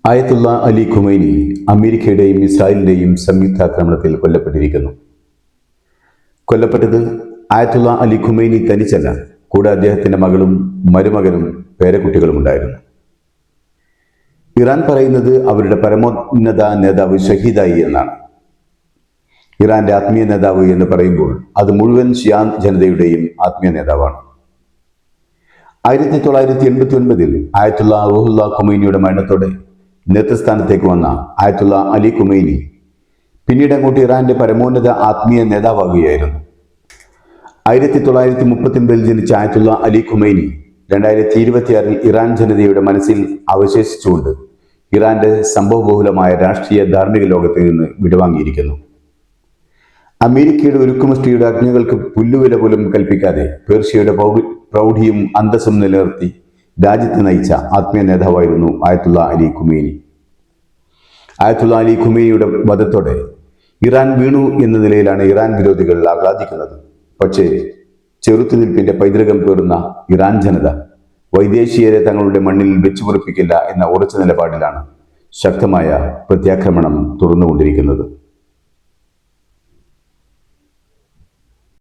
ആയത്തുള്ള Ali Khomeini അമേരിക്കയുടെയും ഇസ്രായേലിന്റെയും സംയുക്താക്രമണത്തിൽ കൊല്ലപ്പെട്ടിരിക്കുന്നു. കൊല്ലപ്പെട്ടത് ആയത്തുള്ള Ali Khomeini തനിച്ചല്ല, കൂടെ അദ്ദേഹത്തിന്റെ മകളും മരുമകനും പേരക്കുട്ടികളും ഉണ്ടായിരുന്നു. ഇറാൻ പറയുന്നത് അവരുടെ പരമോന്നത നേതാവ് ഷഹീദായി എന്നാണ്. ഇറാന്റെ ആത്മീയ നേതാവ് എന്ന് പറയുമ്പോൾ അത് മുഴുവൻ ഷിയാ ജനതയുടെയും ആത്മീയ നേതാവാണ്. 1989 ആയത്തുള്ള റൂഹുല്ല ഖുമൈനിയുടെ മരണത്തോടെ നേതൃസ്ഥാനത്തേക്ക് വന്ന ആയത്തുള്ള അലി ഖുമൈനി പിന്നീട് അങ്ങോട്ട് ഇറാന്റെ പരമോന്നത ആത്മീയ നേതാവാകുകയായിരുന്നു. 1939 ജനിച്ച ആയത്തുള്ള അലി ഖുമൈനി 2026 ഇറാൻ ജനതയുടെ മനസ്സിൽ അവശേഷിച്ചുകൊണ്ട് ഇറാന്റെ സംഭവബഹുലമായ രാഷ്ട്രീയ ധാർമ്മിക ലോകത്തിൽ നിന്ന് വിടവാങ്ങിയിരിക്കുന്നു. അമേരിക്കയുടെ ഉരുക്കുമുഷ്ടിയുടെ അഗ്നികൾക്ക് പുല്ലുവില പോലും കൽപ്പിക്കാതെ പേർഷ്യയുടെ പ്രൗഢിയും അന്തസ്സും നിലനിർത്തി രാജ്യത്തെ നയിച്ച ആത്മീയ നേതാവായിരുന്നു ആയത്തുള്ള അലി ഖുമൈനി. ആയത്തുള്ള അലി ഖുമൈനിയുടെ വധത്തോടെ ഇറാൻ വീണു എന്ന നിലയിലാണ് ഇറാൻ വിരോധികൾ ആഹ്ലാദിക്കുന്നത്. പക്ഷേ ചെറുത്തുനിൽപ്പിന്റെ പൈതൃകം പേറുന്ന ഇറാൻ ജനത വൈദേശികരെ തങ്ങളുടെ മണ്ണിൽ വെച്ചുപൊറിപ്പിക്കില്ല എന്ന ഉറച്ച നിലപാടിലാണ് ശക്തമായ പ്രത്യാക്രമണം തുറന്നുകൊണ്ടിരിക്കുന്നത്.